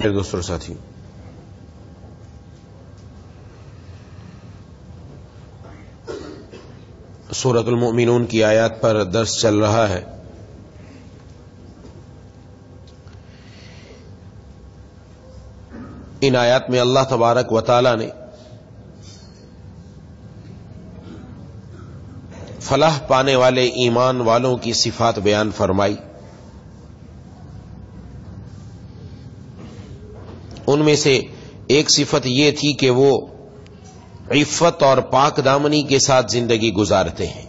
دوستوں ساتھی، سورۃ المؤمنون کی آیات پر درس چل رہا ہے۔ ان آیات میں اللہ تبارک و تعالی نے فلاح پانے والے ایمان والوں کی صفات بیان فرمائی۔ ان میں سے ایک صفت یہ تھی کہ وہ عفت اور پاک دامنی کے ساتھ زندگی گزارتے ہیں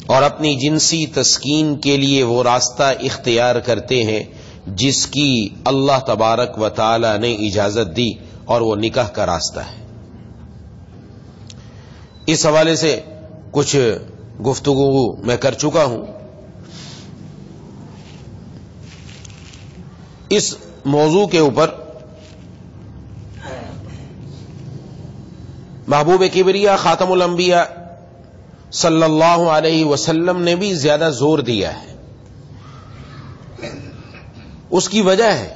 اور اپنی جنسی تسکین کے لیے وہ راستہ اختیار کرتے ہیں جس کی اللہ تبارک و تعالی نے اجازت دی، اور وہ نکاح کا راستہ ہے۔ اس حوالے سے کچھ گفتگو میں کر چکا ہوں۔ اس موضوع کے اوپر محبوب کبریا خاتم الانبیاء صلی اللہ علیہ وسلم نے بھی زیادہ زور دیا ہے۔ اس کی وجہ ہے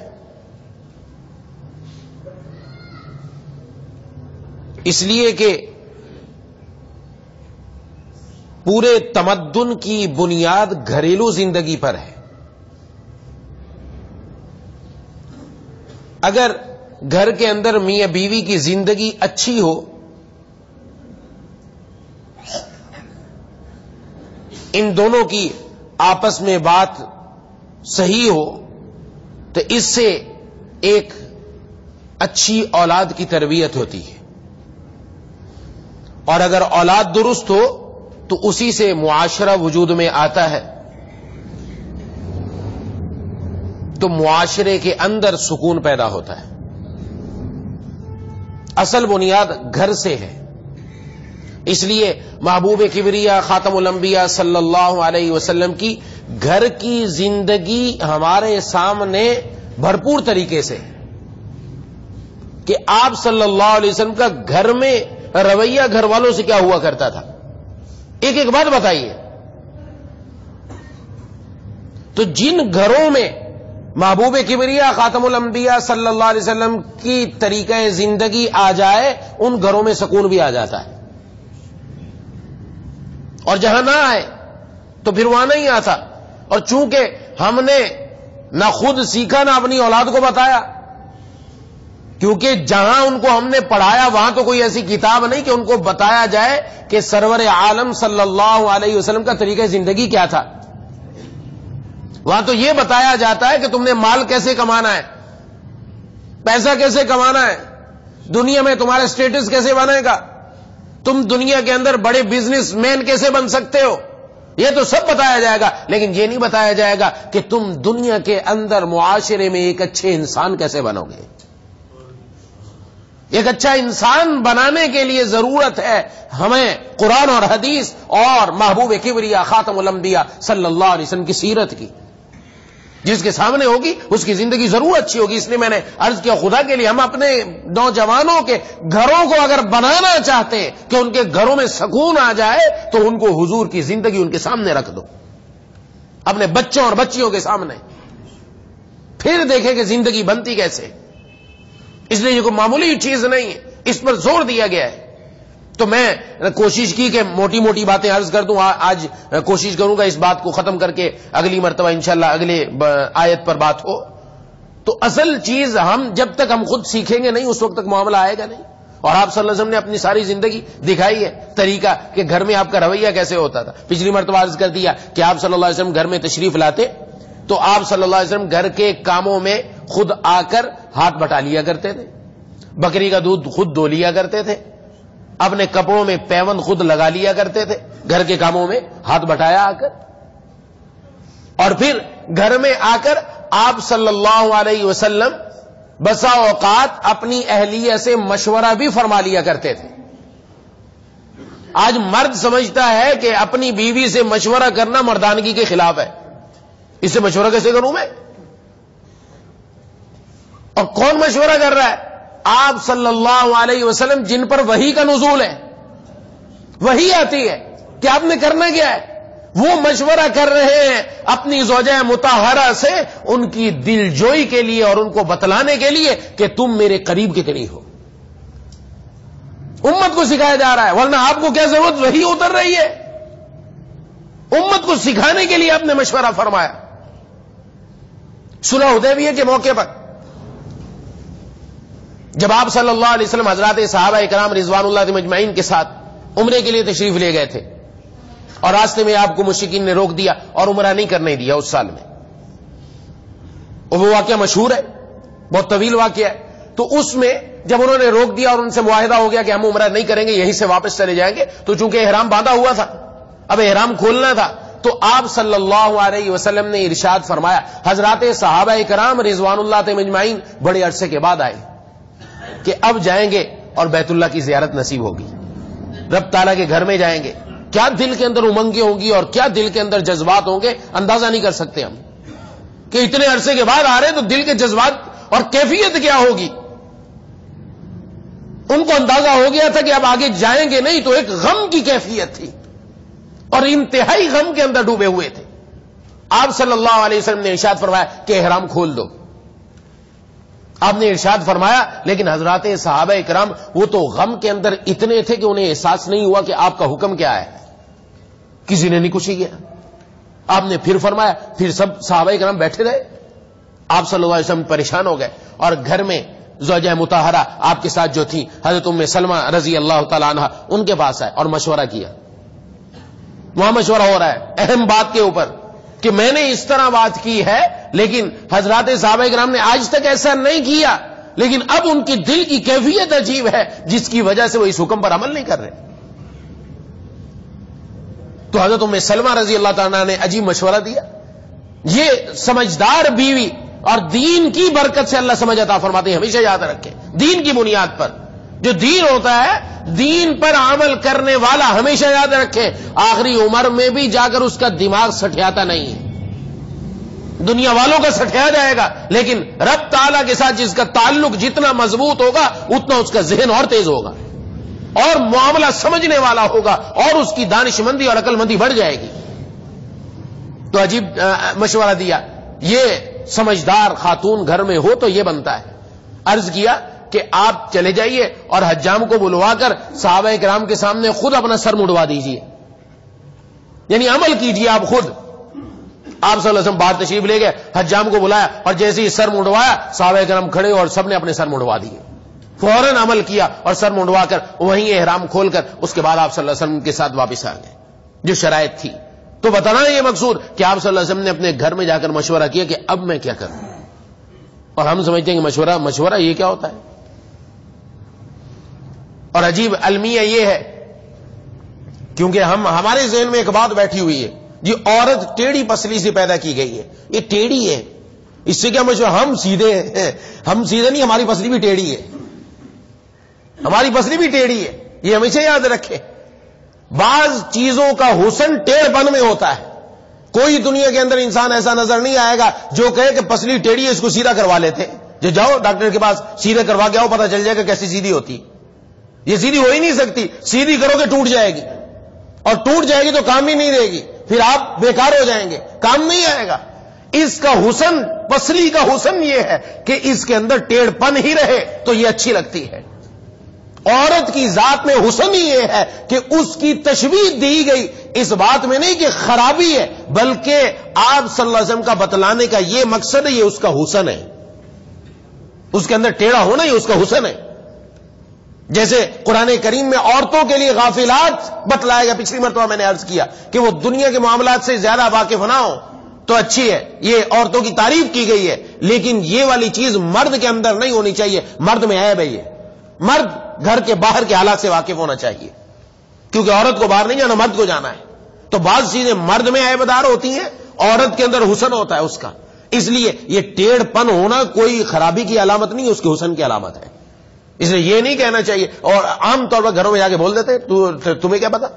اس لیے کہ پورے تمدن کی بنیاد گھریلو زندگی پر ہے۔ اگر گھر کے اندر میاں بیوی کی زندگی اچھی ہو، ان دونوں کی آپس میں بات صحیح ہو، تو اس سے ایک اچھی اولاد کی تربیت ہوتی ہے، اور اگر اولاد درست ہو تو اسی سے معاشرہ وجود میں آتا ہے، تو معاشرے کے اندر سکون پیدا ہوتا ہے۔ اصل بنیاد گھر سے ہے۔ اس لیے محبوب کبریا خاتم الانبیاء صلی اللہ علیہ وسلم کی گھر کی زندگی ہمارے سامنے بھرپور طریقے سے کہ آپ صلی اللہ علیہ وسلم کا گھر میں رویہ گھر والوں سے کیا ہوا کرتا تھا، ایک ایک بات بتائیے۔ تو جن گھروں میں محبوب کبریا خاتم الانبیاء صلی اللہ علیہ وسلم کی طریقہ زندگی آ جائے، ان گھروں میں سکون بھی آ جاتا ہے، اور جہاں نہ آئے تو پھر وہاں نہیں آتا۔ اور چونکہ ہم نے نہ خود سیکھا نہ اپنی اولاد کو بتایا، کیونکہ جہاں ان کو ہم نے پڑھایا وہاں تو کوئی ایسی کتاب نہیں کہ ان کو بتایا جائے کہ سرور عالم صلی اللہ علیہ وسلم کا طریقہ زندگی کیا تھا۔ وہاں تو یہ بتایا جاتا ہے کہ تم نے مال کیسے کمانا ہے، پیسہ کیسے کمانا ہے، دنیا میں تمہارا سٹیٹس کیسے بنے گا، تم دنیا کے اندر بڑے بزنس مین کیسے بن سکتے ہو، یہ تو سب بتایا جائے گا، لیکن یہ نہیں بتایا جائے گا کہ تم دنیا کے اندر معاشرے میں ایک اچھے انسان کیسے بنو گے۔ ایک اچھا انسان بنانے کے لیے ضرورت ہے ہمیں قرآن اور حدیث اور محبوب کبریا خاتم الانبیاء صلی اللہ علیہ وسلم کی سیرت کی۔ جس کے سامنے ہوگی اس کی زندگی ضرور اچھی ہوگی۔ اس لیے میں نے عرض کیا، خدا کے لیے ہم اپنے نوجوانوں کے گھروں کو اگر بنانا چاہتے ہیں کہ ان کے گھروں میں سکون آ جائے، تو ان کو حضور کی زندگی ان کے سامنے رکھ دو، اپنے بچوں اور بچیوں کے سامنے، پھر دیکھیں کہ زندگی بنتی کیسے۔ اس لیے یہ کوئی معمولی چیز نہیں ہے، اس پر زور دیا گیا ہے۔ تو میں کوشش کی کہ موٹی موٹی باتیں عرض کر دوں۔ آج کوشش کروں گا اس بات کو ختم کر کے اگلی مرتبہ انشاءاللہ اگلے آیت پر بات ہو۔ تو اصل چیز ہم جب تک ہم خود سیکھیں گے نہیں، اس وقت تک معاملہ آئے گا نہیں۔ اور آپ صلی اللہ علیہ وسلم نے اپنی ساری زندگی دکھائی ہے، طریقہ کہ گھر میں آپ کا رویہ کیسے ہوتا تھا۔ پچھلی مرتبہ عرض کر دیا کہ آپ صلی اللہ علیہ وسلم گھر میں تشریف لاتے تو آپ صلی اللہ علیہ وسلم گھر کے کاموں میں خود آ کر ہاتھ بٹا لیا کرتے تھے، بکری کا دودھ خود دھو لیا کرتے تھے، اپنے کپڑوں میں پیوند خود لگا لیا کرتے تھے، گھر کے کاموں میں ہاتھ بٹایا آ کر، اور پھر گھر میں آ کر آپ صلی اللہ علیہ وسلم بسا اوقات اپنی اہلیہ سے مشورہ بھی فرما لیا کرتے تھے۔ آج مرد سمجھتا ہے کہ اپنی بیوی سے مشورہ کرنا مردانگی کے خلاف ہے، اس سے مشورہ کیسے کروں میں؟ اور کون مشورہ کر رہا ہے؟ آپ صلی اللہ علیہ وسلم جن پر وحی کا نزول ہے، وحی آتی ہے کہ آپ نے کرنا کیا ہے، وہ مشورہ کر رہے ہیں اپنی زوجہ مطہرہ سے ان کی دل جوئی کے لیے اور ان کو بتلانے کے لیے کہ تم میرے قریب کتنی ہو. امت کو سکھایا جا رہا ہے, ورنہ آپ کو کیا ضرورت, وہی اتر رہی ہے. امت کو سکھانے کے لیے آپ نے مشورہ فرمایا. صلح حدیبیہ کے موقع پر جب آپ صلی اللہ علیہ وسلم حضرات صحابہ کرام رضوان اللہ علیہم اجمعین کے ساتھ عمرے کے لیے تشریف لے گئے تھے, اور راستے میں آپ کو مشرکین نے روک دیا اور عمرہ نہیں کرنے دیا اس سال میں. اور وہ واقعہ مشہور ہے, بہت طویل واقعہ ہے. تو اس میں جب انہوں نے روک دیا اور ان سے معاہدہ ہو گیا کہ ہم عمرہ نہیں کریں گے, یہیں سے واپس چلے جائیں گے, تو چونکہ احرام باندھا ہوا تھا, اب احرام کھولنا تھا, تو آپ صلی اللہ علیہ وسلم نے ارشاد فرمایا, حضرات صحابہ کرام رضوان اللہ علیہم اجمعین بڑے عرصے کے بعد آئے کہ اب جائیں گے اور بیت اللہ کی زیارت نصیب ہوگی, رب تعالیٰ کے گھر میں جائیں گے. کیا دل کے اندر امنگیں ہوں گی اور کیا دل کے اندر جذبات ہوں گے, اندازہ نہیں کر سکتے ہم کہ اتنے عرصے کے بعد آ رہے تو دل کے جذبات اور کیفیت کیا ہوگی. ان کو اندازہ ہو گیا تھا کہ اب آگے جائیں گے نہیں, تو ایک غم کی کیفیت تھی اور انتہائی غم کے اندر ڈوبے ہوئے تھے. آپ صلی اللہ علیہ وسلم نے ارشاد فرمایا کہ احرام کھول دو. آپ نے ارشاد فرمایا, لیکن حضرات صحابہ کرام وہ تو غم کے اندر اتنے تھے کہ انہیں احساس نہیں ہوا کہ آپ کا حکم کیا ہے, کسی نے نہیں کچھ کیا. آپ نے پھر فرمایا, پھر سب صحابہ کرام بیٹھے رہے. آپ صلی اللہ علیہ وسلم پریشان ہو گئے اور گھر میں زوجہ مطہرہ آپ کے ساتھ جو تھی حضرت ام سلمہ رضی اللہ تعالی عنہا, ان کے پاس آئے اور مشورہ کیا. وہاں مشورہ ہو رہا ہے اہم بات کے اوپر کہ میں نے اس طرح بات کی ہے, لیکن حضرات صحابہ کرام نے آج تک ایسا نہیں کیا, لیکن اب ان کی دل کی کیفیت عجیب ہے جس کی وجہ سے وہ اس حکم پر عمل نہیں کر رہے. تو حضرت ام سلمہ رضی اللہ تعالیٰ نے عجیب مشورہ دیا. یہ سمجھدار بیوی اور دین کی برکت سے اللہ سمجھ عطا فرماتے ہیں, ہمیشہ یاد رکھیں. دین کی بنیاد پر جو دین ہوتا ہے, دین پر عمل کرنے والا ہمیشہ یاد رکھے آخری عمر میں بھی جا کر اس کا دماغ سٹیاتا نہیں ہے. دنیا والوں کا سٹیا جائے گا, لیکن رب تعالیٰ کے ساتھ جس کا تعلق جتنا مضبوط ہوگا اتنا اس کا ذہن اور تیز ہوگا اور معاملہ سمجھنے والا ہوگا اور اس کی دانش مندی اور عقل مندی بڑھ جائے گی. تو عجیب مشورہ دیا. یہ سمجھدار خاتون گھر میں ہو تو یہ بنتا ہے. عرض کیا کہ آپ چلے جائیے اور حجام کو بلوا کر صحابہ کرام کے سامنے خود اپنا سر مڑوا دیجیے, یعنی عمل کیجیے آپ خود. آپ صلی اللہ علیہ وسلم باہر تشریف لے گئے, حجام کو بلایا اور جیسے ہی سر مڑوایا صحابہ کرام کھڑے اور سب نے اپنے سر مڑوا دیے. فوراً عمل کیا اور سر مڑوا کر وہیں احرام کھول کر اس کے بعد آپ صلی اللہ علیہ وسلم کے ساتھ واپس آ گئے جو شرائط تھی. تو بتانا یہ مقصود کہ آپ صلی اللہ علیہ وسلم نے اپنے گھر میں جا کر مشورہ کیا کہ اب میں کیا کروں. اور ہم سمجھتے ہیں کہ مشورہ یہ کیا ہوتا ہے. اور عجیب المیہ یہ ہے, کیونکہ ہمارے ذہن میں ایک بات بیٹھی ہوئی ہے, یہ عورت ٹیڑھی پسلی سے پیدا کی گئی ہے, یہ ٹیڑھی ہے, اس سے کیا مشورہ. ہم سیدھے ہیں, ہم سیدھے نہیں, ہماری پسلی بھی ٹیڑھی ہے, ہماری پسلی بھی ٹیڑھی ہے. یہ ہمیشہ یاد رکھیں. بعض چیزوں کا حسن ٹیڑھ پن میں ہوتا ہے. کوئی دنیا کے اندر انسان ایسا نظر نہیں آئے گا جو کہے کہ پسلی ٹیڑھی ہے اس کو سیدھا کروا لیتے. جو جاؤ ڈاکٹر کے پاس سیدھے کروا کے آؤ, پتہ چل جائے گا کیسی سیدھی ہوتی. یہ سیدھی ہو ہی نہیں سکتی. سیدھی کرو گے ٹوٹ جائے گی, اور ٹوٹ جائے گی تو کام ہی نہیں رہے گی, پھر آپ بیکار ہو جائیں گے, کام نہیں آئے گا. اس کا حسن, پسلی کا حسن یہ ہے کہ اس کے اندر ٹیڑھ پن ہی رہے تو یہ اچھی لگتی ہے. عورت کی ذات میں حسن ہی یہ ہے کہ اس کی تشبیہ دی گئی اس بات میں نہیں کہ خرابی ہے, بلکہ آپ صلی اللہ علیہ وسلم کا بتلانے کا یہ مقصد ہے, یہ اس کا حسن ہے. اس کے اندر ٹیڑھا ہونا یہ اس کا حسن ہے. جیسے قرآن کریم میں عورتوں کے لیے غافلات بتلایا گیا. پچھلی مرتبہ میں نے عرض کیا کہ وہ دنیا کے معاملات سے زیادہ واقف نہ ہو تو اچھی ہے, یہ عورتوں کی تعریف کی گئی ہے, لیکن یہ والی چیز مرد کے اندر نہیں ہونی چاہیے. مرد میں عیب ہے, یہ مرد گھر کے باہر کے حالات سے واقف ہونا چاہیے, کیونکہ عورت کو باہر نہیں جانا, مرد کو جانا ہے. تو بعض چیزیں مرد میں عیب دار ہوتی ہیں, عورت کے اندر حسن ہوتا ہے اس کا. اس لیے یہ ٹیڑھ پن ہونا کوئی خرابی کی علامت نہیں, اس کے حسن کی علامت ہے. اس لیے یہ نہیں کہنا چاہیے. اور عام طور پر گھروں میں جا کے بول دیتے تمہیں کیا پتا,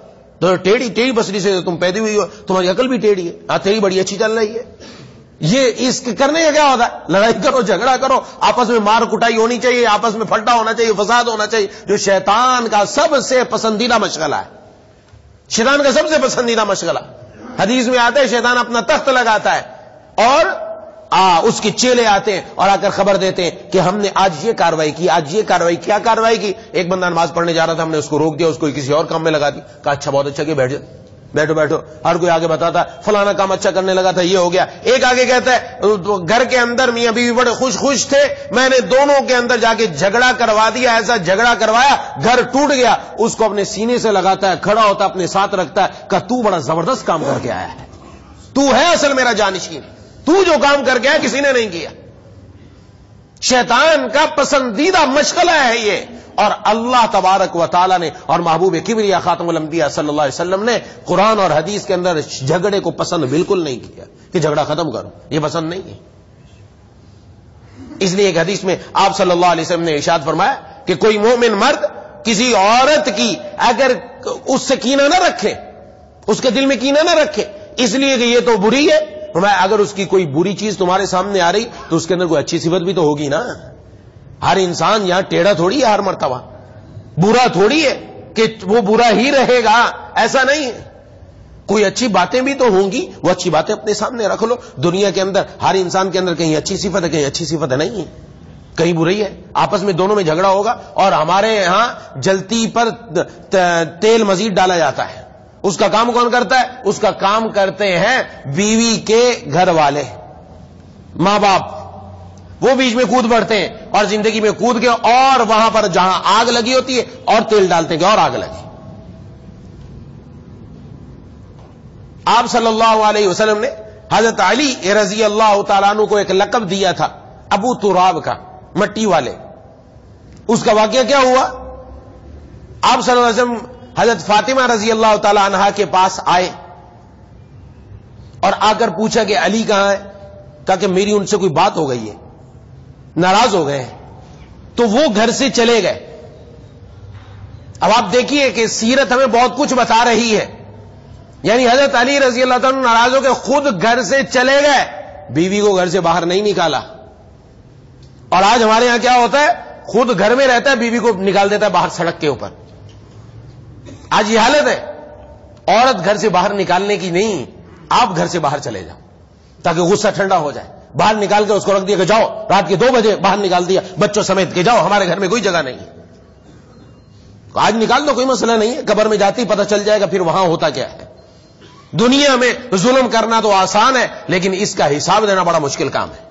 تو ٹیڑھی بسری سے تم پیدا ہوئی ہو, تمہاری عقل بھی ٹیڑھی ہے, ہاں تیری بڑی اچھی چل رہی ہے. یہ اس کے کرنے کا کیا ہوتا ہے؟ لڑائی کرو, جھگڑا کرو, آپس میں مار کٹائی ہونی چاہیے, آپس میں پھٹا ہونا چاہیے, فساد ہونا چاہیے, جو شیطان کا سب سے پسندیدہ مشغلہ ہے. شیطان کا سب سے پسندیدہ مشغلہ حدیث میں آتا ہے شیطان اپنا تخت لگاتا ہے اور اس کے چیلے آتے ہیں اور آ کر خبر دیتے ہیں کہ ہم نے آج یہ کاروائی کی، آج یہ کاروائی. کیا کاروائی کی؟ ایک بندہ نماز پڑھنے جا رہا تھا، ہم نے اس کو روک دیا، اس کو کسی اور کام میں لگا دی. کہا اچھا بہت اچھا کہ بیٹھو بیٹھو. ہر کوئی آگے بتاتا فلانا کام اچھا کرنے لگا تھا، یہ ہو گیا. ایک آگے کہتا ہے گھر کے اندر میاں بیوی بڑے خوش تھے، میں نے دونوں کے اندر جا کے جھگڑا کروا دیا، ایسا جھگڑا کروایا گھر ٹوٹ گیا. اس کو اپنے سینے سے لگاتا ہے، کھڑا ہوتا ہے، اپنے ساتھ رکھتا ہے. کہا تو بڑا زبردست کام کر کے آیا ہے، تو ہے اصل میرا جانشین، تو جو کام کر کے آیا کسی نے نہیں کیا. شیطان کا پسندیدہ مشغلہ ہے یہ. اور اللہ تبارک و تعالی نے اور محبوب کبریا خاتم الانبیاء صلی اللہ علیہ وسلم نے قرآن اور حدیث کے اندر جھگڑے کو پسند بالکل نہیں کیا کہ جھگڑا ختم کرو، یہ پسند نہیں ہے. اس لیے ایک حدیث میں آپ صلی اللہ علیہ وسلم نے ارشاد فرمایا کہ کوئی مومن مرد کسی عورت کی اگر اس سے کینہ نہ رکھے، اس کے دل میں کینہ نہ رکھے اس لیے کہ یہ تو بری ہے، اگر اس کی کوئی بری چیز تمہارے سامنے آ رہی تو اس کے اندر کوئی اچھی صفت بھی تو ہوگی نا. ہر انسان یہاں ٹیڑھا تھوڑی ہے، ہر مرتبہ برا تھوڑی ہے کہ وہ برا ہی رہے گا، ایسا نہیں ہے. کوئی اچھی باتیں بھی تو ہوں گی، وہ اچھی باتیں اپنے سامنے رکھ لو. دنیا کے اندر ہر انسان کے اندر کہیں اچھی صفت ہے، کہیں اچھی صفت نہیں ہے، کہیں بری ہے. آپس میں دونوں میں جھگڑا ہوگا اور ہمارے یہاں جلتی پر تیل مزید ڈالا جاتا ہے. اس کا کام کون کرتا ہے؟ اس کا کام کرتے ہیں بیوی کے گھر والے، ماں باپ. وہ بیچ میں کود پڑتے ہیں اور زندگی میں کود کے اور وہاں پر جہاں آگ لگی ہوتی ہے اور تیل ڈالتے ہیں کہ اور آگ لگی. آپ صلی اللہ علیہ وسلم نے حضرت علی رضی اللہ تعالیٰ عنہ کو ایک لقب دیا تھا ابو تراب کا، مٹی والے. اس کا واقعہ کیا ہوا؟ آپ صلی اللہ علیہ وسلم حضرت فاطمہ رضی اللہ تعالی عنہا کے پاس آئے اور آ کر پوچھا کہ علی کہاں ہے؟ کہا کہ میری ان سے کوئی بات ہو گئی ہے، ناراض ہو گئے ہیں. تو وہ گھر سے چلے گئے. اب آپ دیکھیے کہ سیرت ہمیں بہت کچھ بتا رہی ہے. یعنی حضرت علی رضی اللہ تعالیٰ ناراض ہو کے خود گھر سے چلے گئے، بیوی کو گھر سے باہر نہیں نکالا. اور آج ہمارے یہاں کیا ہوتا ہے؟ خود گھر میں رہتا ہے، بیوی کو نکال دیتا ہے باہر سڑک کے اوپر. آج یہ حالت ہے. عورت گھر سے باہر نکالنے کی نہیں، آپ گھر سے باہر چلے جاؤ تاکہ غصہ ٹھنڈا ہو جائے. باہر نکال کے اس کو رکھ دیا کہ جاؤ، رات کے 2 بجے باہر نکال دیا بچوں سمیت کہ جاؤ، ہمارے گھر میں کوئی جگہ نہیں ہے. آج نکال دو، کوئی مسئلہ نہیں ہے. قبر میں جاتی پتہ چل جائے گا پھر وہاں ہوتا کیا ہے. دنیا میں ظلم کرنا تو آسان ہے لیکن اس کا حساب دینا بڑا مشکل کام ہے.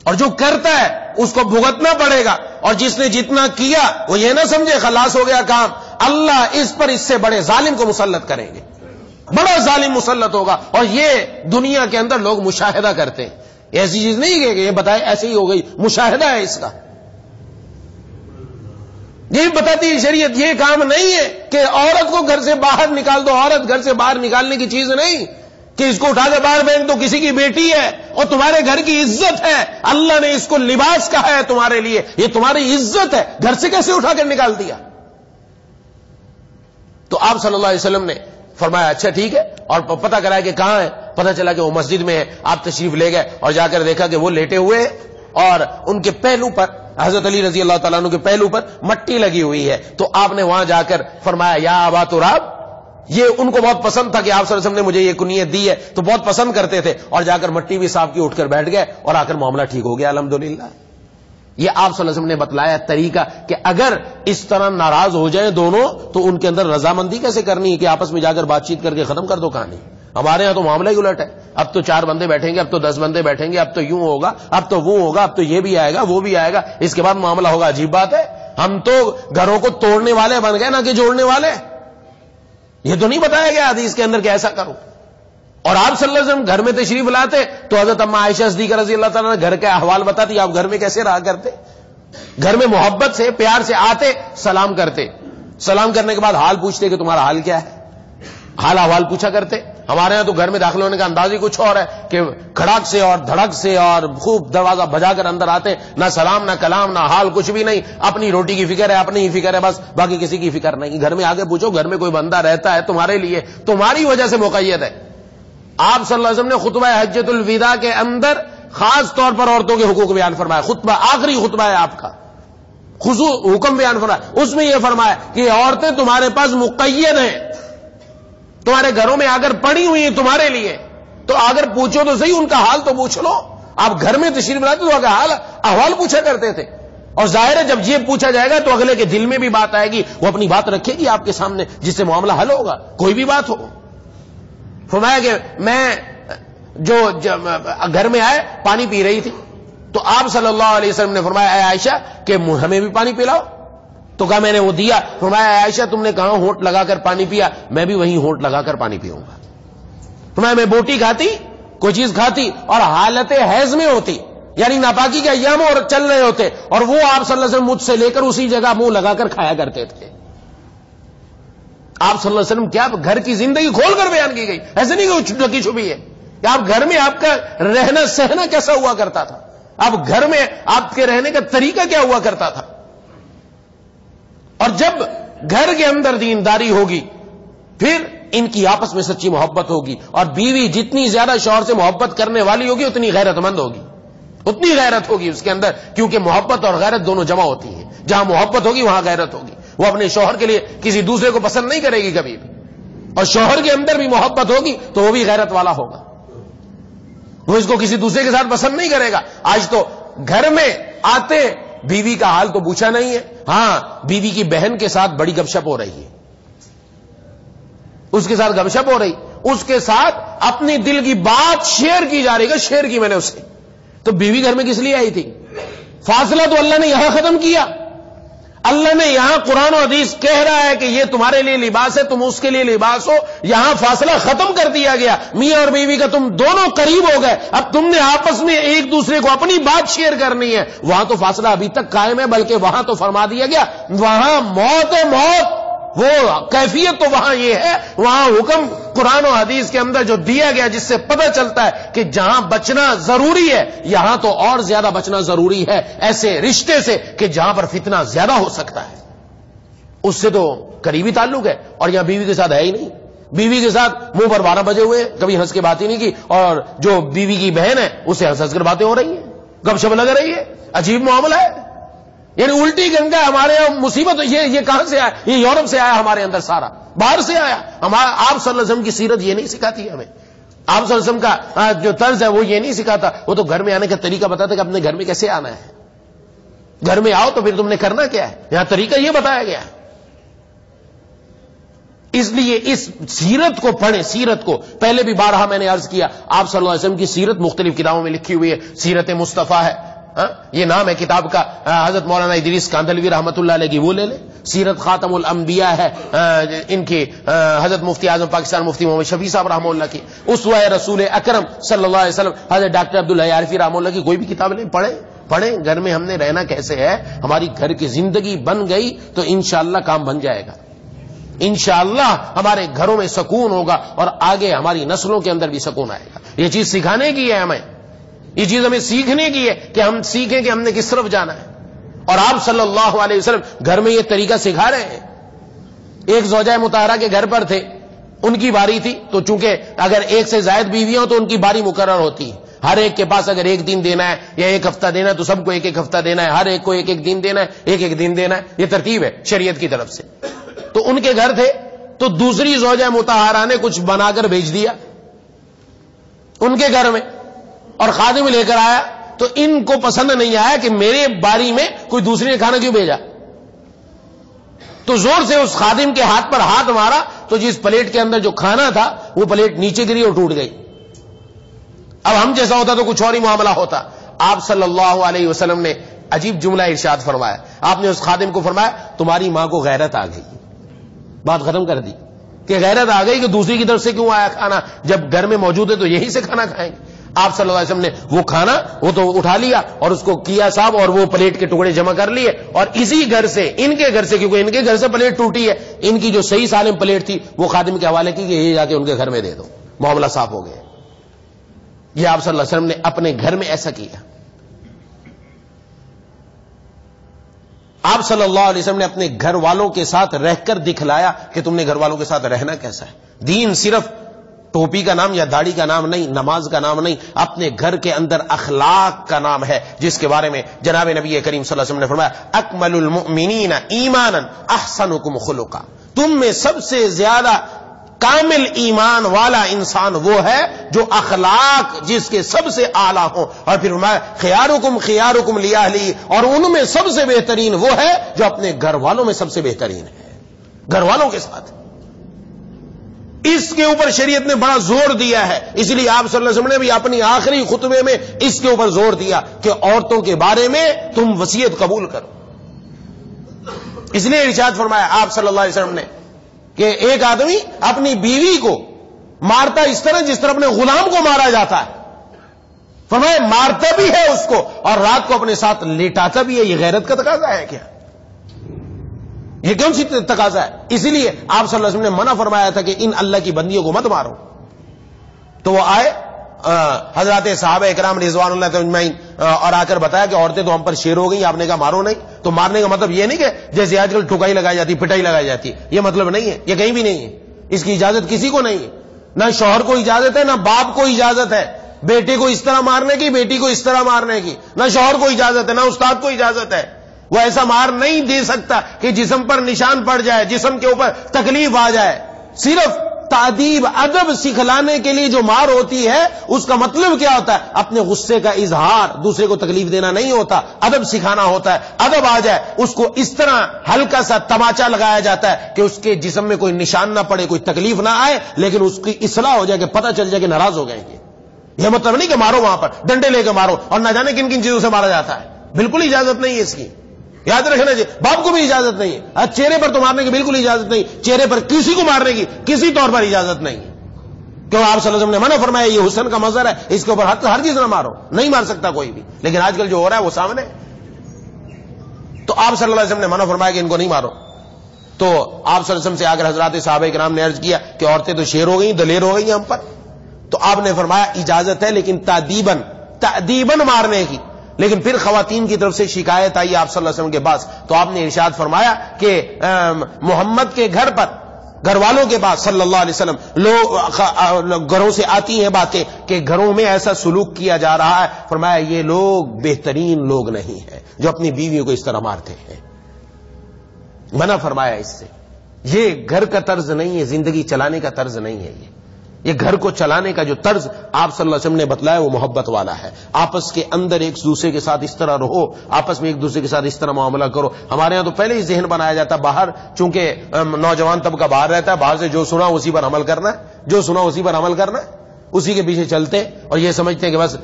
اور جو کرتا ہے اس کو بھگتنا پڑے گا. اور جس نے جتنا کیا وہ یہ نہ سمجھے خلاص ہو گیا کام. اللہ اس پر اس سے بڑے ظالم کو مسلط کریں گے، بڑا ظالم مسلط ہوگا. اور یہ دنیا کے اندر لوگ مشاہدہ کرتے ہیں. ایسی چیز نہیں کہ یہ بتائے ایسے ہی ہو گئی، مشاہدہ ہے اس کا. یہ بتاتی شریعت یہ کام نہیں ہے کہ عورت کو گھر سے باہر نکال دو. عورت گھر سے باہر نکالنے کی چیز نہیں کہ اس کو اٹھا کے باہر پھینک دو. کسی کی بیٹی ہے اور تمہارے گھر کی عزت ہے. اللہ نے اس کو لباس کہا ہے تمہارے لیے، یہ تمہاری عزت ہے. گھر سے کیسے اٹھا کر نکال دیا؟ تو آپ صلی اللہ علیہ وسلم نے فرمایا اچھا ٹھیک ہے، اور پتہ کرایا کہ کہاں ہے. پتہ چلا کہ وہ مسجد میں ہے. آپ تشریف لے گئے اور جا کر دیکھا کہ وہ لیٹے ہوئے اور ان کے پہلو پر، حضرت علی رضی اللہ تعالیٰ عنہ کے پہلو پر مٹی لگی ہوئی ہے. تو آپ نے وہاں جا کر فرمایا یا ابا تراب. یہ ان کو بہت پسند تھا کہ آپ صلی اللہ علیہ وسلم نے مجھے یہ کنیت دی ہے، تو بہت پسند کرتے تھے. اور جا کر مٹی بھی صاف کی، اٹھ کر بیٹھ گئے اور آ کر معاملہ ٹھیک ہو گیا الحمدللہ. یہ آپ صلی اللہ علیہ وسلم نے بتلایا طریقہ کہ اگر اس طرح ناراض ہو جائیں دونوں تو ان کے اندر رضامندی کیسے کرنی ہے کہ آپس میں جا کر بات چیت کر کے ختم کر دو کہانی. ہمارے ہاں تو معاملہ ہی الٹ ہے. اب تو 4 بندے بیٹھیں گے، اب تو 10 بندے بیٹھیں گے، اب تو یوں ہوگا، اب تو وہ ہوگا، اب تو یہ بھی آئے گا وہ بھی آئے گا، اس کے بعد معاملہ ہوگا. عجیب بات ہے، ہم تو گھروں کو توڑنے والے بن گئے نہ کہ جوڑنے والے. یہ تو نہیں بتایا گیا حدیث کے اندر کہ ایسا کرو. اور آپ صلی اللہ علیہ وسلم گھر میں تشریف لاتے تو حضرت اما عائشہ صدیقہ رضی اللہ تعالیٰ نے گھر کا احوال بتاتی. آپ گھر میں کیسے رہا کرتے؟ گھر میں محبت سے پیار سے آتے، سلام کرتے، سلام کرنے کے بعد حال پوچھتے کہ تمہارا حال کیا ہے، حال احوال پوچھا کرتے. ہمارے ہاں تو گھر میں داخل ہونے کا انداز ہی کچھ اور ہے کہ کھڑک سے اور دھڑک سے اور خوب دروازہ بجا کر اندر آتے، نہ سلام نہ کلام نہ حال، کچھ بھی نہیں. اپنی روٹی کی فکر ہے، اپنی ہی فکر ہے بس، باقی کسی کی فکر نہیں. گھر میں آگے پوچھو، گھر میں کوئی بندہ رہتا ہے تمہارے لیے، تمہاری وجہ سے مقید ہے. آپ صلی اللہ علیہ وسلم نے خطبہ حجۃ الوداع کے اندر خاص طور پر عورتوں کے حقوق بیان فرمایا. خطبہ آخری خطبہ ہے آپ کا، حکم بیان فرمایا. اس میں یہ فرمایا کہ عورتیں تمہارے پاس مقید ہیں. تمہارے گھروں میں اگر پڑی ہوئی ہیں تمہارے لیے تو اگر پوچھو تو صحیح، ان کا حال تو پوچھ لو. آپ گھر میں تشریف لاتے تو کا حال احوال پوچھا کرتے تھے. اور ظاہر ہے جب یہ پوچھا جائے گا تو اگلے کے دل میں بھی بات آئے گی، وہ اپنی بات رکھے گی آپ کے سامنے جس سے معاملہ حل ہوگا، کوئی بھی بات ہو. فرمایا کہ میں جو گھر میں آئے پانی پی رہی تھی تو آپ صلی اللہ علیہ وسلم نے فرمایا اے عائشہ کہ ہمیں بھی پانی پلاؤ. تو کہا میں نے وہ دیا. فرمایا اے عائشہ تم نے کہاں ہونٹ لگا کر پانی پیا؟ میں بھی وہیں ہونٹ لگا کر پانی پیوں گا. فرمایا میں بوٹی کھاتی، کوئی چیز کھاتی اور حالت حیض میں ہوتی، یعنی ناپاکی کے ایام اور چل رہے ہوتے، اور وہ آپ صلی اللہ علیہ وسلم مجھ سے لے کر اسی جگہ منہ لگا کر کھایا کرتے تھے. آپ صلی اللہ علیہ وسلم کیا گھر کی زندگی کھول کر بیان کی گئی، ایسے نہیں کہ لکی چھپی ہے کہ آپ گھر میں آپ کا رہنا سہنا کیسا ہوا کرتا تھا، آپ گھر میں آپ کے رہنے کا طریقہ کیا ہوا کرتا تھا. اور جب گھر کے اندر دینداری ہوگی پھر ان کی آپس میں سچی محبت ہوگی، اور بیوی جتنی زیادہ شوہر سے محبت کرنے والی ہوگی اتنی غیرت مند ہوگی، اتنی غیرت ہوگی اس کے اندر، کیونکہ محبت اور غیرت دونوں جمع ہوتی ہیں. جہاں محبت ہوگی وہاں غیرت ہوگی. وہ اپنے شوہر کے لیے کسی دوسرے کو پسند نہیں کرے گی کبھی بھی، اور شوہر کے اندر بھی محبت ہوگی تو وہ بھی غیرت والا ہوگا، وہ اس کو کسی دوسرے کے ساتھ پسند نہیں کرے گا. آج تو گھر میں آتے بیوی کا حال تو پوچھا نہیں ہے. ہاں بیوی کی بہن کے ساتھ بڑی گپ شپ ہو رہی ہے، اس کے ساتھ گپ شپ ہو رہی، اس کے ساتھ اپنی دل کی بات شیئر کی جا رہی ہے. شیئر کی میں نے اس سے، تو بیوی گھر میں کس لیے آئی تھی؟ فاصلہ تو اللہ نے یہاں ختم کیا. اللہ نے یہاں قرآن و حدیث کہہ رہا ہے کہ یہ تمہارے لیے لباس ہے، تم اس کے لیے لباس ہو. یہاں فاصلہ ختم کر دیا گیا، میاں اور بیوی کا تم دونوں قریب ہو گئے. اب تم نے آپس میں ایک دوسرے کو اپنی بات شیئر کرنی ہے. وہاں تو فاصلہ ابھی تک قائم ہے، بلکہ وہاں تو فرما دیا گیا وہاں موت ہے، موت. وہ کیفیت تو وہاں یہ ہے، وہاں حکم قرآن و حدیث کے اندر جو دیا گیا جس سے پتہ چلتا ہے کہ جہاں بچنا ضروری ہے یہاں تو اور زیادہ بچنا ضروری ہے ایسے رشتے سے کہ جہاں پر فتنہ زیادہ ہو سکتا ہے. اس سے تو قریبی تعلق ہے، اور یہاں بیوی کے ساتھ ہے ہی نہیں. بیوی کے ساتھ منہ پر 12 بجے ہوئے، کبھی ہنس کے بات ہی نہیں کی، اور جو بیوی کی بہن ہے اسے ہنس ہنس کر باتیں ہو رہی ہیں، گپ شپ لگ رہی ہے. عجیب معاملہ ہے. یعنی الٹی گنگا ہمارے یہاں مصیبت. یہ کہاں سے آیا؟ یہ یورپ سے آیا، ہمارے اندر سارا باہر سے آیا. آپ صلی اللہ علیہ وسلم کی سیرت یہ نہیں سکھاتی ہمیں. آپ صلی اللہ علیہ وسلم کا جو طرز ہے وہ یہ نہیں سکھاتا. وہ تو گھر میں آنے کا طریقہ بتاتا ہے کہ اپنے گھر میں کیسے آنا ہے. گھر میں آؤ تو پھر تم نے کرنا کیا ہے، یہاں طریقہ یہ بتایا گیا ہے. اس لیے اس سیرت کو پڑھیں. سیرت کو پہلے بھی بارہا میں نے عرض کیا، آپ صلی اللہ علیہ وسلم کی سیرت مختلف کتابوں میں لکھی ہوئی ہے. سیرت مصطفیٰ ہے، یہ نام ہے کتاب کا. حضرت مولانا ادریس کاندھلوی رحمۃ اللہ علیہ کی وہ لے لیں. سیرت خاتم الانبیاء ہے ان کی حضرت مفتی اعظم پاکستان مفتی محمد شفیع صاحب رحمہ اللہ کی. اسوہ رسول اکرم صلی اللہ علیہ وسلم حضرت ڈاکٹر عبداللہ عارفی رحمہ اللہ کی کوئی بھی کتاب لیں، پڑھیں. گھر میں ہم نے رہنا کیسے ہے، ہماری گھر کی زندگی بن گئی تو انشاءاللہ کام بن جائے گا. انشاءاللہ ہمارے گھروں میں سکون ہوگا اور آگے ہماری نسلوں کے اندر بھی سکون آئے گا. یہ چیز سکھانے کی ہے ہمیں، یہ چیز ہمیں سیکھنے کی ہے کہ ہم سیکھیں کہ ہم نے کس طرف جانا ہے. اور آپ صلی اللہ علیہ وسلم گھر میں یہ طریقہ سکھا رہے ہیں. ایک زوجہ مطہرہ کے گھر پر تھے، ان کی باری تھی، تو چونکہ اگر ایک سے زائد بیویاں ہوں تو ان کی باری مقرر ہوتی ہے. ہر ایک کے پاس اگر ایک دن دینا ہے یا ایک ہفتہ دینا ہے تو سب کو ایک ایک ہفتہ دینا ہے، ہر ایک کو ایک ایک دن دینا ہے، ایک ایک دن دینا ہے. یہ ترتیب ہے شریعت کی طرف سے. تو ان کے گھر تھے تو دوسری زوجہ مطہرہ نے کچھ بنا کر بھیج دیا ان کے گھر میں، اور خادم لے کر آیا تو ان کو پسند نہیں آیا کہ میرے باری میں کوئی دوسری نے کھانا کیوں بھیجا. تو زور سے اس خادم کے ہاتھ پر ہاتھ مارا تو جس پلیٹ کے اندر جو کھانا تھا وہ پلیٹ نیچے گری اور ٹوٹ گئی. اب ہم جیسا ہوتا تو کچھ اور ہی معاملہ ہوتا. آپ صلی اللہ علیہ وسلم نے عجیب جملہ ارشاد فرمایا. آپ نے اس خادم کو فرمایا تمہاری ماں کو غیرت آ گئی. بات ختم کر دی کہ غیرت آ گئی کہ دوسری کی طرف سے کیوں آیا کھانا، جب گھر میں موجود ہے تو یہی سے کھانا کھائیں گے. آپ صلی اللہ علیہ وسلم نے وہ کھانا وہ تو اٹھا لیا اور اس کو کیا صاحب، اور وہ پلیٹ کے ٹکڑے جمع کر لیے، اور اسی گھر سے ان کے گھر سے، کیونکہ ان کے گھر سے پلیٹ ٹوٹی ہے، ان کی جو صحیح سالم پلیٹ تھی وہ خادم کے حوالے کی کہ یہ جا کے ان کے گھر میں دے دو، معاملہ صاف ہو گیا. یہ آپ صلی اللہ علیہ وسلم نے اپنے گھر میں ایسا کیا. آپ صلی اللہ علیہ وسلم نے اپنے گھر والوں کے ساتھ رہ کر دکھلایا کہ تم نے گھر والوں کے ساتھ رہنا کیسا ہے. دین صرف ٹوپی کا نام یا داڑھی کا نام نہیں، نماز کا نام نہیں، اپنے گھر کے اندر اخلاق کا نام ہے، جس کے بارے میں جناب نبی کریم صلی اللہ علیہ وسلم نے فرمایا اکمل المؤمنین ایمانا احسنکم خلقا. تم میں سب سے زیادہ کامل ایمان والا انسان وہ ہے جو اخلاق جس کے سب سے اعلیٰ ہوں. اور پھر خیارکم خیارکم لاہلی، اور ان میں سب سے بہترین وہ ہے جو اپنے گھر والوں میں سب سے بہترین ہے، گھر والوں کے ساتھ. اس کے اوپر شریعت نے بڑا زور دیا ہے. اس لیے آپ صلی اللہ علیہ وسلم نے بھی اپنی آخری خطبے میں اس کے اوپر زور دیا کہ عورتوں کے بارے میں تم وصیت قبول کرو. اس لیے ارشاد فرمایا آپ صلی اللہ علیہ وسلم نے کہ ایک آدمی اپنی بیوی کو مارتا اس طرح جس طرح اپنے غلام کو مارا جاتا ہے. فرمایا مارتا بھی ہے اس کو اور رات کو اپنے ساتھ لیٹاتا بھی ہے. یہ غیرت کا تقاضا ہے کیا؟ یہ کون سی تقاضا ہے؟ اسی لیے آپ صلی اللہ علیہ وسلم نے منع فرمایا تھا کہ ان اللہ کی بندیوں کو مت مارو. تو وہ آئے حضرات صحابہ اکرام رضوان اللہ اجمعین اور آ کر بتایا کہ عورتیں تو ہم پر شیر ہو گئی. آپ نے کہا مارو نہیں. تو مارنے کا مطلب یہ نہیں کہ جیسے آج کل ٹھکائی لگائی جاتی، پٹائی لگائی جاتی، یہ مطلب نہیں ہے. یہ کہیں بھی نہیں ہے. اس کی اجازت کسی کو نہیں ہے. نہ شوہر کو اجازت ہے، نہ باپ کو اجازت ہے بیٹے کو اس طرح مارنے کی، بیٹی کو اس طرح مارنے کی. نہ شوہر کو اجازت ہے، نہ استاد کو اجازت ہے. وہ ایسا مار نہیں دے سکتا کہ جسم پر نشان پڑ جائے، جسم کے اوپر تکلیف آ جائے. صرف تادیب ادب سکھلانے کے لیے جو مار ہوتی ہے اس کا مطلب کیا ہوتا ہے؟ اپنے غصے کا اظہار، دوسرے کو تکلیف دینا نہیں ہوتا، ادب سکھانا ہوتا ہے. ادب آ جائے اس کو اس طرح ہلکا سا تماچا لگایا جاتا ہے کہ اس کے جسم میں کوئی نشان نہ پڑے، کوئی تکلیف نہ آئے، لیکن اس کی اصلاح ہو جائے کہ پتہ چل جائے کہ ناراض ہو گئے گے. یہ مطلب نہیں کہ مارو وہاں پر ڈنڈے لے کے مارو اور نہ جانے کن کن چیزوں سے مارا جاتا ہے. بالکل اجازت نہیں ہے اس کی. یاد رکھنا جی، باپ کو بھی اجازت نہیں ہے. چہرے پر تو مارنے کی بالکل اجازت نہیں. چہرے پر کسی کو مارنے کی کسی طور پر اجازت نہیں ہے. کیوں؟ آپ صلی اللہ علیہ وسلم نے منع فرمایا یہ حسن کا مظہر ہے، اس کے اوپر ہر چیز نہ مارو. نہیں مار سکتا کوئی بھی. لیکن آج کل جو ہو رہا ہے وہ سامنے. تو آپ صلی اللہ علیہ وسلم نے منع فرمایا کہ ان کو نہیں مارو. تو آپ صلی اللہ علیہ وسلم سے آ کر حضرات صحابہ کرام نے عرض کیا کہ عورتیں تو شیر ہو گئی، دلیر ہو گئی ہم پر. تو آپ نے فرمایا اجازت ہے لیکن تادیباً مارنے کی. لیکن پھر خواتین کی طرف سے شکایت آئی آپ صلی اللہ علیہ وسلم کے پاس. تو آپ نے ارشاد فرمایا کہ محمد کے گھر پر، گھر والوں کے پاس صلی اللہ علیہ وسلم لوگ گھروں سے آتی ہیں باتیں کہ گھروں میں ایسا سلوک کیا جا رہا ہے. فرمایا یہ لوگ بہترین لوگ نہیں ہیں جو اپنی بیویوں کو اس طرح مارتے ہیں. منع فرمایا اس سے. یہ گھر کا طرز نہیں ہے، زندگی چلانے کا طرز نہیں ہے. یہ گھر کو چلانے کا جو طرز آپ صلی اللہ علیہ وسلم نے بتلایا وہ محبت والا ہے. آپس کے اندر ایک دوسرے کے ساتھ اس طرح رہو، آپس میں ایک دوسرے کے ساتھ اس طرح معاملہ کرو. ہمارے ہاں تو پہلے ہی ذہن بنایا جاتا ہے باہر، چونکہ نوجوان طبقہ باہر رہتا ہے، باہر سے جو سنا اسی پر عمل کرنا ہے، جو سنا اسی پر عمل کرنا ہے، اسی کے پیچھے چلتے اور یہ سمجھتے ہیں کہ بس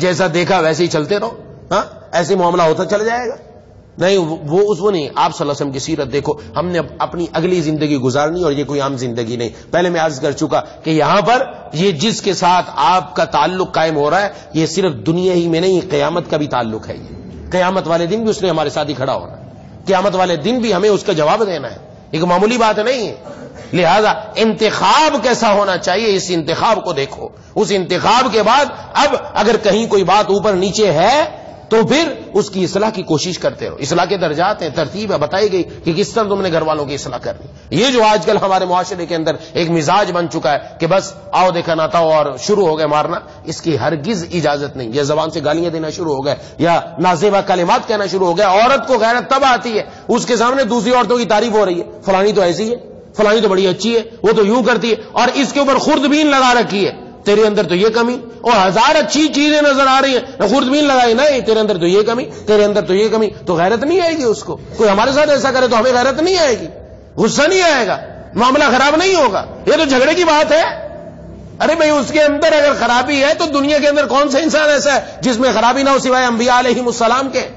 جیسا دیکھا ویسے ہی چلتے رہو. ہاں ایسے معاملہ ہوتا چل جائے گا. نہیں، وہ نہیں. آپ صلی اللہ علیہ وسلم کی سیرت دیکھو. ہم نے اپنی اگلی زندگی گزارنی اور یہ کوئی عام زندگی نہیں. پہلے میں عرض کر چکا کہ یہاں پر یہ جس کے ساتھ آپ کا تعلق قائم ہو رہا ہے یہ صرف دنیا ہی میں نہیں، قیامت کا بھی تعلق ہے. یہ قیامت والے دن بھی اس نے ہمارے ساتھ ہی کھڑا ہونا ہے. قیامت والے دن بھی ہمیں اس کا جواب دینا ہے. ایک معمولی بات نہیں ہے. لہذا انتخاب کیسا ہونا چاہیے، اس انتخاب کو دیکھو. اس انتخاب کے بعد اب اگر کہیں کوئی بات اوپر نیچے ہے تو پھر اس کی اصلاح کی کوشش کرتے رہو. اصلاح کے درجات ہیں، ترتیب ہے، بتائی گئی کہ کس طرح تم نے گھر والوں کی اصلاح کرنی. یہ جو آج کل ہمارے معاشرے کے اندر ایک مزاج بن چکا ہے کہ بس آؤ دیکھا نہ تھا اور شروع ہو گئے مارنا، اس کی ہرگز اجازت نہیں. یا زبان سے گالیاں دینا شروع ہو گئے یا نازیبا کلمات کہنا شروع ہو گیا. عورت کو غیرت تب آتی ہے اس کے سامنے دوسری عورتوں کی تعریف ہو رہی ہے، فلانی تو ایسی ہے، فلانی تو بڑی اچھی ہے، وہ تو یوں کرتی ہے، اور اس کے اوپر خوردبین لگا رکھی ہے. تیرے اندر تو یہ کمی، اور ہزار اچھی چیزیں نظر آ رہی ہیں، خوردبین لگائی نہیں، تیرے اندر تو یہ کمی، تیرے اندر تو یہ کمی. تو غیرت نہیں آئے گی اس کو. کوئی ہمارے ساتھ ایسا کرے تو ہمیں غیرت نہیں آئے گی، غصہ نہیں آئے گا، معاملہ خراب نہیں ہوگا. یہ تو جھگڑے کی بات ہے. ارے بھائی اس کے اندر اگر خرابی ہے تو دنیا کے اندر کون سا انسان ایسا ہے جس میں خرابی نہ ہو سوائے انبیاء علیہم السلام کے.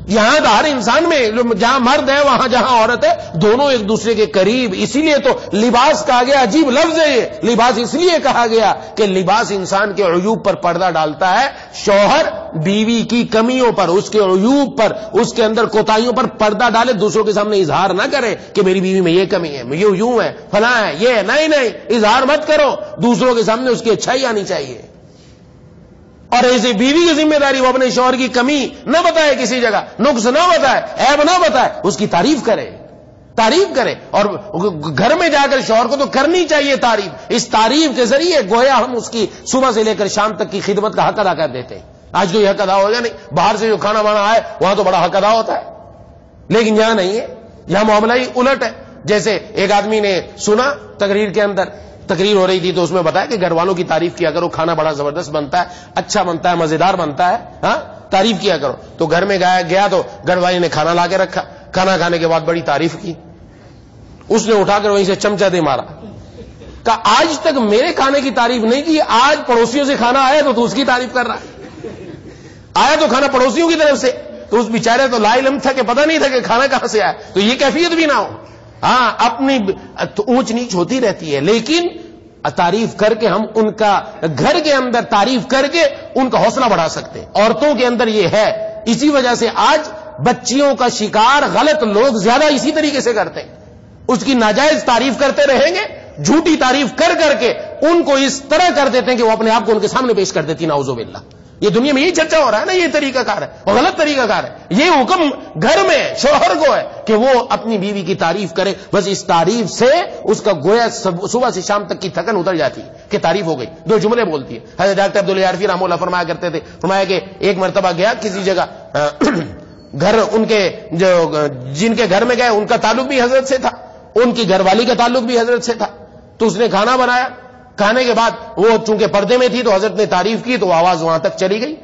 یہاں ہر انسان میں جہاں مرد ہے وہاں جہاں عورت ہے دونوں ایک دوسرے کے قریب. اسی لیے تو لباس کہا گیا. عجیب لفظ ہے یہ لباس. اس لیے کہا گیا کہ لباس انسان کے عیوب پر پردہ ڈالتا ہے. شوہر بیوی کی کمیوں پر، اس کے عیوب پر، اس کے اندر کوتاہیوں پر پردہ ڈالے، دوسروں کے سامنے اظہار نہ کرے کہ میری بیوی میں یہ کمی ہے، یوں ہے، فلاں ہے، یہ نہیں، اظہار مت کرو. دوسروں کے سامنے اس کی اچھائی آنی چاہیے. اور ایسے بیوی کی ذمہ داری وہ اپنے شوہر کی کمی نہ بتائے، کسی جگہ نقص نہ بتائے، عیب نہ بتائے، اس کی تعریف کرے. اور گھر میں جا کر شوہر کو تو کرنی چاہیے تعریف. اس تعریف کے ذریعے گویا ہم اس کی صبح سے لے کر شام تک کی خدمت کا حق ادا کر دیتے ہیں. آج تو یہ حق ادا ہوگا نہیں. باہر سے جو کھانا وانا آئے وہاں تو بڑا حق ادا ہوتا ہے، لیکن یہاں نہیں ہے. یہاں معاملہ ہی الٹ ہے. جیسے ایک آدمی نے سنا تقریر کے اندر، تقریر ہو رہی تھی تو اس میں بتایا کہ گھر والوں کی تعریف کیا کرو، کھانا بڑا زبردست بنتا ہے، اچھا بنتا ہے، مزیدار بنتا ہے، ہاں تعریف کیا کرو. تو گھر میں گیا تو گھر والی نے کھانا لا کے رکھا، کھانا کھانے کے بعد بڑی تعریف کی. اس نے اٹھا کر وہیں سے چمچہ دے مارا، کہا آج تک میرے کھانے کی تعریف نہیں کی، آج پڑوسیوں سے کھانا آیا تو اس کی تعریف کر رہا ہے. آیا تو کھانا پڑوسیوں کی طرف سے، تو اس بیچارے تو لا علم تھا کہ پتہ نہیں تھا کہ کھانا کہاں سے آیا. تو یہ کیفیت بھی نہ ہو. ہاں اپنی اونچ نیچ ہوتی رہتی ہے، لیکن تعریف کر کے ہم ان کا گھر کے اندر تعریف کر کے ان کا حوصلہ بڑھا سکتے ہیں. عورتوں کے اندر یہ ہے، اسی وجہ سے آج بچیوں کا شکار غلط لوگ زیادہ اسی طریقے سے کرتے ہیں. اس کی ناجائز تعریف کرتے رہیں گے، جھوٹی تعریف کر کر کے ان کو اس طرح کر دیتے ہیں کہ وہ اپنے آپ کو ان کے سامنے پیش کر دیتی. نعوذ باللہ. یہ دنیا میں یہی چرچا ہو رہا ہے نا، یہ طریقہ کار ہے اور غلط طریقہ کار ہے. یہ حکم گھر میں شوہر کو ہے کہ وہ اپنی بیوی کی تعریف کرے. بس اس تعریف سے اس کا گویا صبح سے شام تک کی تھکن اتر جاتی ہے کہ تعریف ہو گئی. دو جملے بولتی ہے. حضرت ڈاکٹر عبداللہ عارفی رحمہ اللہ فرمایا کرتے تھے، فرمایا کہ ایک مرتبہ گیا کسی جگہ، گھر ان کے جو جن کے گھر میں گئے ان کا تعلق بھی حضرت سے تھا، ان کی گھر والی کا تعلق بھی حضرت سے تھا. تو اس نے کھانا بنایا، کھانے کے بعد وہ چونکہ پردے میں تھی تو حضرت نے تعریف کی تو آواز وہاں تک چلی گئی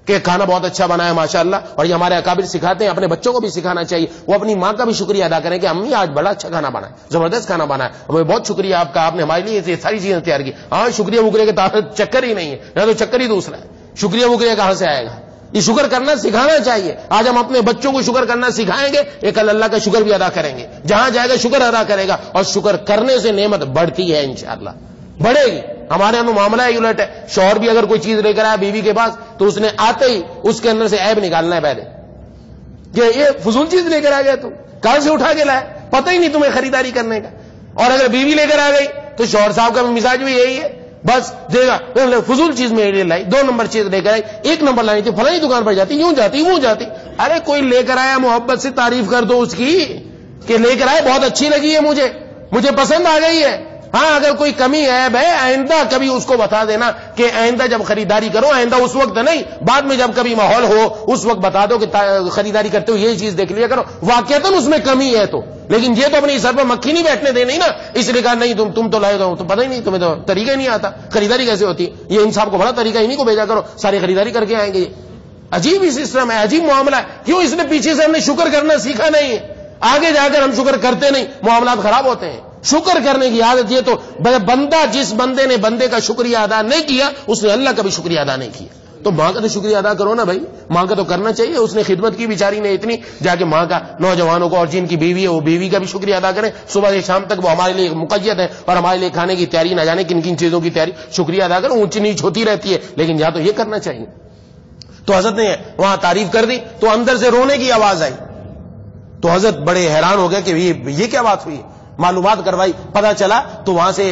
کہ کھانا بہت اچھا بنایا ماشاءاللہ. اور یہ ہمارے اکابر سکھاتے ہیں، اپنے بچوں کو بھی سکھانا چاہیے. وہ اپنی ماں کا بھی شکریہ ادا کریں کہ امی آج بڑا اچھا کھانا بنایا، زبردست کھانا بنایا، ہمیں بہت شکریہ آپ کا، آپ نے ہمارے لیے یہ ساری چیزیں تیار کی. ہاں شکریہ وکریہ کے چکر ہی نہیں ہے، یا تو چکر ہی دوسرا ہے. شکریہ وکریہ کہاں سے آئے گا؟ یہ شکر کرنا سکھانا چاہیے. آج ہم اپنے بچوں کو شکر کرنا سکھائیں گے، ایک اللہ کا شکر بھی ادا کریں گے. جہاں جائے گا شکر ادا کرے گا، اور شکر کرنے سے نعمت بڑھتی ہے، انشاءاللہ بڑھے گی. ہمارے یہاں معاملہ ہی الٹ ہے. شوہر بھی اگر کوئی چیز لے کر آیا بیوی کے پاس تو اس نے آتے ہی اس کے اندر سے عیب نکالنا ہے پہلے کہ یہ فضول چیز لے کر آ گیا، تو کہاں سے اٹھا کے لایا، پتہ ہی نہیں تمہیں خریداری کرنے کا. اور اگر بیوی لے کر آ گئی تو شوہر صاحب کا مزاج بھی یہی ہے، بس دے گا فضول چیز میرے لیے لائی، 2 نمبر چیز لے کر آئی، 1 نمبر لانی تھی فلانی دکان پر جاتی، یوں جاتی وہ جاتی. ارے کوئی لے کر آیا محبت سے تعریف کر دو اس کی کہ لے کر آئے بہت اچھی لگی ہے، مجھے پسند آ گئی ہے. ہاں اگر کوئی کمی عیب ہے آئندہ کبھی اس کو بتا دینا کہ آئندہ جب خریداری کرو، آئندہ اس وقت نہیں، بعد میں جب کبھی ماحول ہو اس وقت بتا دو کہ خریداری کرتے ہو یہ چیز دیکھ لیا کرو، واقعتاً اس میں کمی ہے تو. لیکن یہ تو اپنی سر پر مکھی نہیں بیٹھنے دینی نا، اس لیے کہا نہیں تم تو لائے دو، تو پتہ ہی نہیں، تمہیں تو طریقہ ہی نہیں آتا خریداری کیسے ہوتی ہے. یہ انصاف کو بڑا طریقہ، انہیں کو بھیجا کرو، ساری خریداری کر کے آئیں گے. عجیب ہی سسٹم ہے، عجیب معاملہ ہے. کیوں؟ اس نے پیچھے سے ہم نے شکر کرنا سیکھا نہیں ہے. آگے جا کر ہم شکر کرتے نہیں، معاملات خراب ہوتے ہیں. شکر کرنے کی عادت، یہ تو بندہ، جس بندے نے بندے کا شکریہ ادا نہیں کیا اس نے اللہ کا بھی شکریہ ادا نہیں کیا. تو ماں کا تو شکریہ ادا کرو نا بھائی، ماں کا تو کرنا چاہیے. اس نے خدمت کی بیچاری نے اتنی، جا کے ماں کا، نوجوانوں کو اور جن کی بیوی ہے وہ بیوی کا بھی شکریہ ادا کریں. صبح سے شام تک وہ ہمارے لیے مقید ہے اور ہمارے لیے کھانے کی تیاری، نہ جانے کن کن چیزوں کی تیاری، شکریہ ادا کریں. اونچ نیچ ہوتی رہتی ہے لیکن یا تو یہ کرنا چاہیے. تو حضرت نے وہاں تعریف کر دی تو اندر سے رونے کی آواز آئی. تو حضرت بڑے حیران ہو گئے کہ یہ کیا بات ہوئی. معلومات کروائی، پتا چلا تو وہاں سے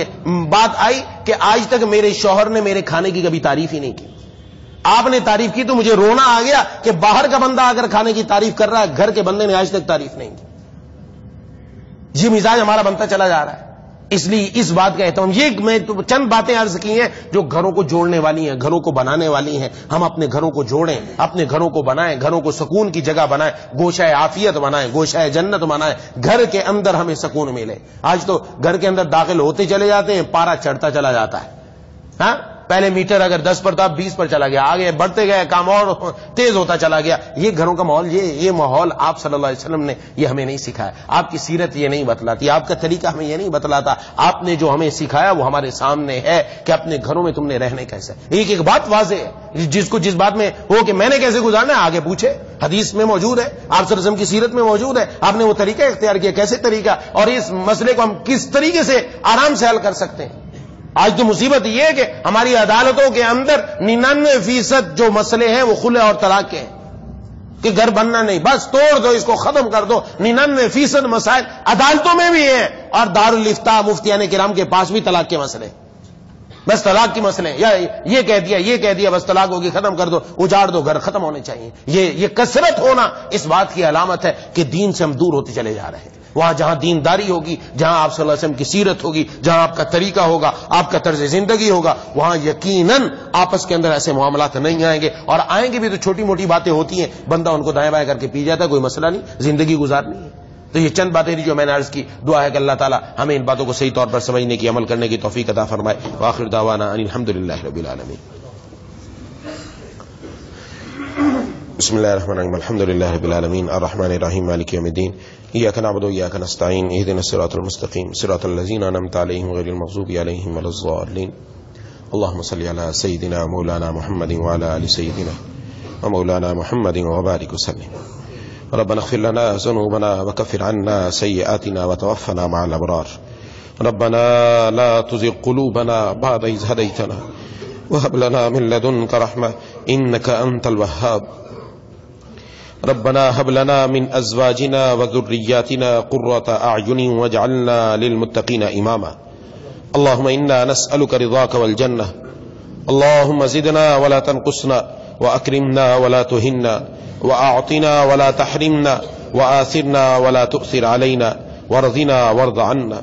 بات آئی کہ آج تک میرے شوہر نے میرے کھانے کی کبھی تعریف ہی نہیں کی. آپ نے تعریف کی تو مجھے رونا آ گیا کہ باہر کا بندہ اگر کھانے کی تعریف کر رہا ہے، گھر کے بندے نے آج تک تعریف نہیں کی. یہ مزاج ہمارا بنتا چلا جا رہا ہے. اس لیے اس بات کا اہتمام، یہ میں چند باتیں عرض کی ہیں جو گھروں کو جوڑنے والی ہیں، گھروں کو بنانے والی ہیں. ہم اپنے گھروں کو جوڑیں، اپنے گھروں کو بنائیں، گھروں کو سکون کی جگہ بنائیں، گوشہ عافیت بنائیں، گوشہ جنت بنائیں. گھر کے اندر ہمیں سکون ملے. آج تو گھر کے اندر داخل ہوتے چلے جاتے ہیں، پارا چڑھتا چلا جاتا ہے. ہاں پہلے میٹر اگر 10 پر تھا 20 پر چلا گیا، آگے بڑھتے گئے، کام اور تیز ہوتا چلا گیا. یہ گھروں کا ماحول، یہ ماحول آپ صلی اللہ علیہ وسلم نے یہ ہمیں نہیں سکھایا. آپ کی سیرت یہ نہیں بتلاتی، آپ کا طریقہ ہمیں یہ نہیں بتلاتا. آپ نے جو ہمیں سکھایا وہ ہمارے سامنے ہے کہ اپنے گھروں میں تم نے رہنے کیسے. ایک بات واضح ہے، جس بات میں ہو کہ میں نے کیسے گزارنا ہے آگے پوچھے، حدیث میں موجود ہے، آپ صلی اللہ علیہ وسلم کی سیرت میں موجود ہے. آپ نے وہ طریقہ اختیار کیا، کیسے طریقہ، اور اس مسئلے کو ہم کس طریقے سے آرام سے حل کر سکتے ہیں. آج تو مصیبت یہ ہے کہ ہماری عدالتوں کے اندر 99% جو مسئلے ہیں وہ خلع اور طلاق کے ہیں کہ گھر بننا نہیں، بس توڑ دو، اس کو ختم کر دو. 99% مسائل عدالتوں میں بھی ہیں اور دارالافتاء مفتیان کرام کے پاس بھی طلاق کے مسئلے، بس طلاق کے مسئلے، یا یہ کہہ دیا بس طلاق ہوگی، ختم کر دو، اجاڑ دو، گھر ختم ہونے چاہیے. یہ کثرت ہونا اس بات کی علامت ہے کہ دین سے ہم دور ہوتے چلے جا رہے ہیں. وہاں جہاں دینداری ہوگی، جہاں آپ صلی اللہ علیہ وسلم کی سیرت ہوگی، جہاں آپ کا طریقہ ہوگا، آپ کا طرز زندگی ہوگا، وہاں یقیناً آپس کے اندر ایسے معاملات نہیں آئیں گے. اور آئیں گے بھی تو چھوٹی موٹی باتیں ہوتی ہیں، بندہ ان کو دائیں بائیں کر کے پی جاتا ہے، کوئی مسئلہ نہیں، زندگی گزارنی ہے. تو یہ چند باتیں جو میں نے عرض کی، دعا ہے کہ اللہ تعالی ہمیں ان باتوں کو صحیح طور پر سمجھنے کی، عمل کرنے کی توفیق عطا فرمائے۔ وآخر دعوانا ان الحمدللہ رب العالمین۔ بسم اللہ الرحمن الرحیم، الحمدللہ رب العالمین، الرحمن الرحیم، مالک یوم الدین، ایاک نعبد و ایاک نستعین، اہدنا الصراط المستقیم، صراط الذین انعمت علیہم غیر المغضوب علیہم ولا الضالین۔ اللهم صل على سيدنا مولانا محمد وعلى آل سيدنا ومولانا محمد وبارك وسلم۔ ربنا اغفر لنا ذنوبنا وكفر عنا سيئاتنا وتوفنا مع الأبرار۔ ربنا لا تزغ قلوبنا بعد إذ هديتنا وهب لنا من لدنك رحمة إنك أنت الوهاب۔ ربنا هب لنا من أزواجنا وذرياتنا قرة أعين واجعلنا للمتقين إماما۔ اللهم إنا نسألك رضاك والجنة، اللهم زدنا ولا تنقصنا، وأكرمنا ولا تهنا، وأعطنا ولا تحرمنا، وآثرنا ولا تؤثر علينا، وارضنا وارض عنا۔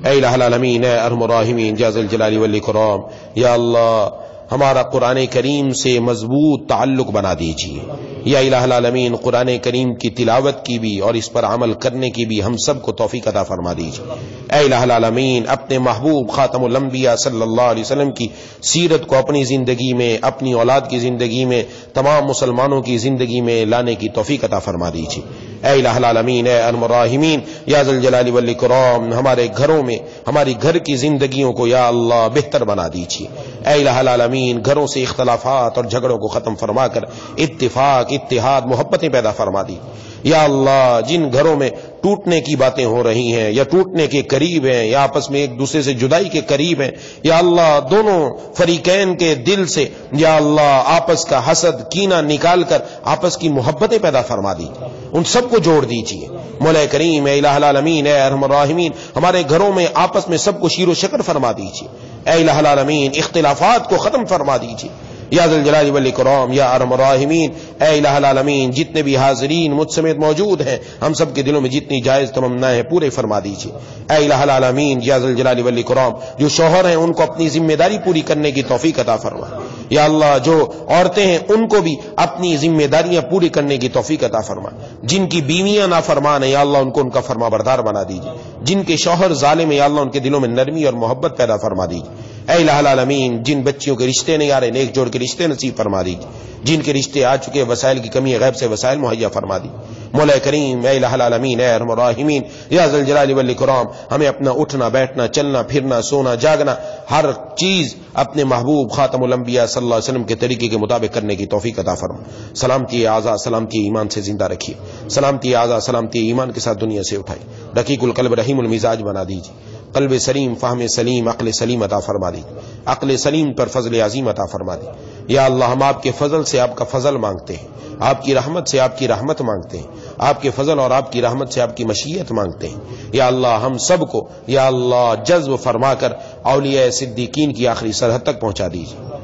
اے الہ العالمین، اے ارحم الراحمین، یا ذا الجلال والاکرام، یا اللہ ہمارا قرآن کریم سے مضبوط تعلق بنا دیجیے۔ یا الہ العالمین، قرآن کریم کی تلاوت کی بھی اور اس پر عمل کرنے کی بھی ہم سب کو توفیق عطا فرما دیجیے۔ اے الہ العالمین، اپنے محبوب خاتم الانبیاء صلی اللہ علیہ وسلم کی سیرت کو اپنی زندگی میں، اپنی اولاد کی زندگی میں، تمام مسلمانوں کی زندگی میں لانے کی توفیق عطا فرما دیجیے۔ اے الہ العالمین، اے ارحم الراحمین، یا ذا الجلال والاکرام، ہمارے گھروں میں، ہماری گھر کی زندگیوں کو یا اللہ بہتر بنا دیجیے۔ اے الہ العالمین، گھروں سے اختلافات اور جھگڑوں کو ختم فرما کر اتفاق، اتحاد، محبتیں پیدا فرما دی۔ یا اللہ جن گھروں میں ٹوٹنے کی باتیں ہو رہی ہیں یا ٹوٹنے کے قریب ہیں یا آپس میں ایک دوسرے سے جدائی کے قریب ہیں، یا اللہ دونوں فریقین کے دل سے یا اللہ آپس کا حسد، کینہ نکال کر آپس کی محبتیں پیدا فرما دی، ان سب کو جوڑ دیجیے۔ مولا کریم، اے الہ العالمین، اے ارحم الراحمین، ہمارے گھروں میں آپس میں سب کو شیر و شکر فرما دیجیے۔ اے الہ العالمین، اختلافات کو ختم فرما دیجیے۔ یا ذا الجلال والاکرام، یا ارحم الراحمین، اے الہ العالمین، جتنے بھی حاضرین مجھ سمیت موجود ہیں، ہم سب کے دلوں میں جتنی جائز تمنا ہے پورے فرما دیجیے۔ اے الہ العالمین، یا ذا الجلال والاکرام، جو شوہر ہیں ان کو اپنی ذمہ داری پوری کرنے کی توفیق عطا فرما۔ یا اللہ جو عورتیں ہیں ان کو بھی اپنی ذمہ داریاں پوری کرنے کی توفیق عطا فرما۔ جن کی بیویاں نافرمان ہیں یا اللہ ان کو ان کا فرما بردار بنا دیجیے۔ جن کے شوہر ظالم ہیں یا اللہ ان کے دلوں میں نرمی اور محبت پیدا فرما دیجیے۔ اے الہ العالمین، جن بچیوں کے رشتے نہیں آ رہے نیک جوڑ کے رشتے نصیب فرما دیجیے۔ جن کے رشتے آ چکے وسائل کی کمی ہے غیب سے وسائل مہیا فرما دی۔ مولا کریم، اے الہ العالمین، اے ارحم الراحمین، یا ذا الجلال والاکرام، ہمیں اپنا اٹھنا بیٹھنا چلنا پھرنا سونا جاگنا ہر چیز اپنے محبوب خاتم الانبیاء صلی اللہ علیہ وسلم کے طریقے کے مطابق کرنے کی توفیق عطا فرما۔ سلامتی اعضاء، سلامتی ایمان سے زندہ رکھیے۔ سلامتی اعضاء، سلامتی ایمان کے ساتھ دنیا سے اٹھائے۔ رقیق القلب، رحیم المزاج بنا دیجیے۔ قلب سلیم، فہم سلیم، عقل سلیم عطا فرما دی۔ عقل سلیم پر فضل عظیم عطا فرما دی۔ یا اللہ ہم آپ کے فضل سے آپ کا فضل مانگتے ہیں، آپ کی رحمت سے آپ کی رحمت مانگتے ہیں، آپ کے فضل اور آپ کی رحمت سے آپ کی مشیت مانگتے ہیں۔ یا اللہ ہم سب کو یا اللہ جذب فرما کر اولیاء صدیقین کی آخری سرحد تک پہنچا دیجیے۔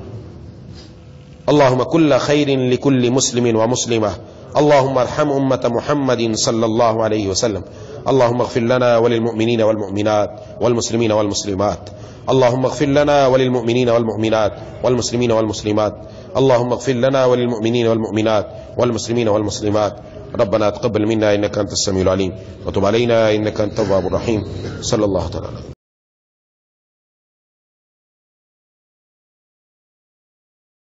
اللہم کل خیر لکل مسلم و مسلمہ، اللہم ارحم امت محمد صلی اللہ علیہ وسلم، اللہم اغفر لنا وللمؤمنین والمؤمنات والمسلمین والمسلمات، اللہم اغفر لنا وللمؤمنین والمؤمنات والمسلمین والمسلمات، اللہم اغفر لنا وللمؤمنین والمؤمنات والمسلمین والمسلمات۔ ربنا تقبل منا انك انت السميع العليم وتب علينا انك انت التواب الرحيم۔ صلی اللہ تعالی